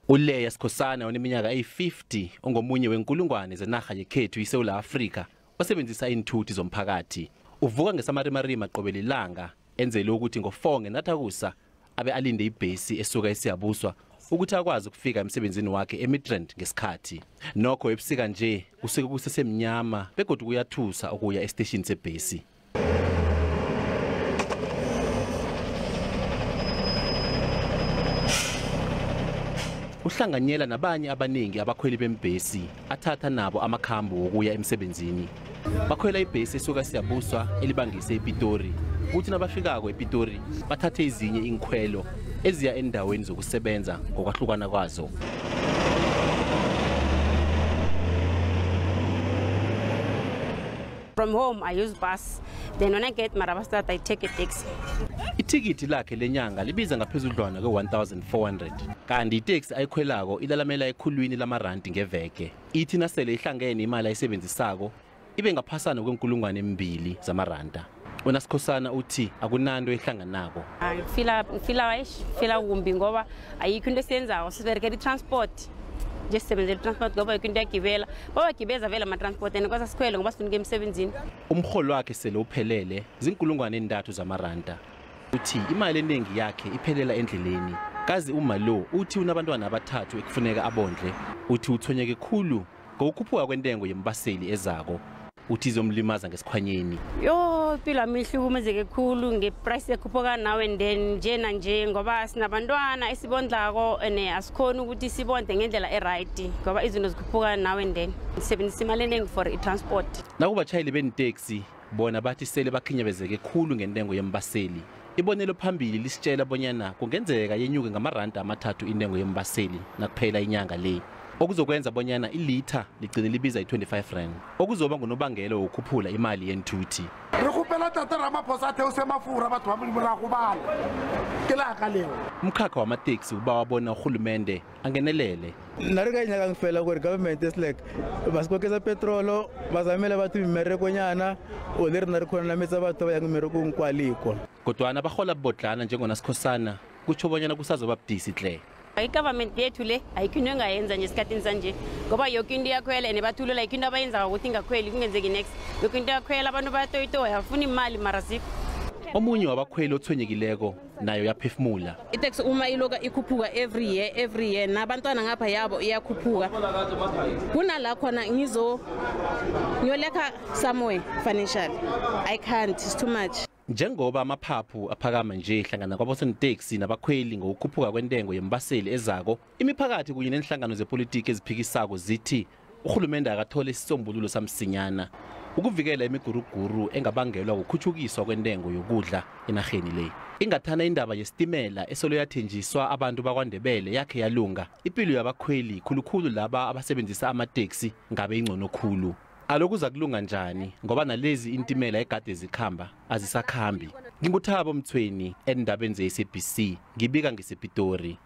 Uleya Sikhosana oneminyaka eyi-50 ongomunye wenkulungwane zenarha yekhethu iSewula Afrikha osebenzisa iinthuthi zomphakathi. Uvuka ngesamarimarima qobe lilanga enzele ukuthi ngo-4 ngenathakusa abe alinde ibhesi esuka e-Siyabuswa ukuthi akwazi ukufika emsebenzini wakhe eMidrand ngesikhathi. Nokho ebusika nje kusuke kusesemnyama begodwa kuyathusa ukuya estation sebhesi. Uhlanganyela nabanye abaningi abakhweli bembhesi athatha nabo amakhambo wokuya emsebenzini. Bakhwela ibhesi esuka eSiyabuswa elibangise ePitori. Kuthi nabafikako ePitori bathathe izinye inkhwelo eziya endaweni zokusebenza ngokwahlukana kwazo. From home I use bus, then when I get Marabastad I take a taxi. Itikiti lakhe lenyanga libiza ngaphezudlwana ke-1,400 kanti itaxi ayikhwelako ilalamela ekhulwini lamarandi ngeveke. Ithi nasele ihlangene imali ayisebenzisako ibe ngaphasana kwenkulungwane 2 zamaranda. Wena Sikhosana uthi akunanto ehlanganako. Ngifila kumbi ngoba ayikho into esiyenzako siberekela i-transport. Just sebenzela transport ngoba yonke into yagibela babagibeza vele ama-transport and kwasa sikhwele ngoba sifunike emsebenzini. Umholo wakhe sele uphelele zinkulungwane 3 zamaranda. Uthi imali eningi yakhe iphelela endleleni. Kazi uma lo uthi unabantwana abathathu ekufuneka abondle. Uthi uthonyeke khulu ngokukhuphuka kwentengo yembaseli ezako. Uthi izomlimaza ngesikhwanyeni. Yo phela mihlukumezeke khulu ngeprice ekhuphuka now and then nje ngoba sinabantwana esibondlako ene asikhona ukuthi sibonde ngendlela eright ngoba izinto zikhuphuka now and then. Sisebenzisa imali eningi for i-transport. Nakubatshayeli benitaxi bona bathi sele bakhinyabezeke khulu ngentengo yembaseli. Ibonelo phambili lisitshela bonyana kungenzeka yenyuke ngamaranda amathathu intengo yembaseli nakuphela inyanga le. Okuzokwenza bonyana ilitha ligcine libiza i-25 okuzoba ngunobangela wokukhuphula imali yenthuthi. Umkhakha wamateksi uba wabona urhulumende angenelele. Narikanyaka ngifela ku government is like basikokeza petrolo bazamela bathu imerekonyana oleri narikhona nametsa bathu bayanga imereko ngikwaliko. Kodwana bahola bodlana njengona Sikhosana kutsho bonyana kusazoba budisi hle. I-government yethu le ayikho into engayenza nje esikhathini sanje ngoba yonke into iyakhwela nebathulula ayikho into abayenza ukuthi ingakhweli kungenzeki next yonke into iyakhwela abantu bayatoyitoya bafuna imali mara zikho. Omunye wabakhweli othwenyekileko nayo yaphefumula. Itaxi uma iloka ikhuphuka every year nabantwana ngapha yabo iyakhuphuka. Kunala khona ngiyoleka somewhere financial. I can't, it's too much. Njengoba amaphaphu aphakama nje hlangana kwabosontaxi nabakhweli ngokukhuphuka kwentengo yembaseli ezako, imiphakathi kunye nenhlangano zepolitiki eziphikisako zithi urhulumende akathole isisombululo samsinyana ukuvikela imiguruguru engabangelwa ukukhutshukiswa kwentengo yokudla enarheni le. Ingathana indaba yesitimela esolo yathenjiswa abantu bakwaNdebele yakhe yalunga. Impilo yabakhweli khulukhulu laba abasebenzisa amateksi ngabe ingcono khulu. Alokuza kulunga njani ngoba nalezi intimela egade zikhamba azisakhambi. Nginguthabo Mthweni endabeni ze-SABC ngibika ngesePitori.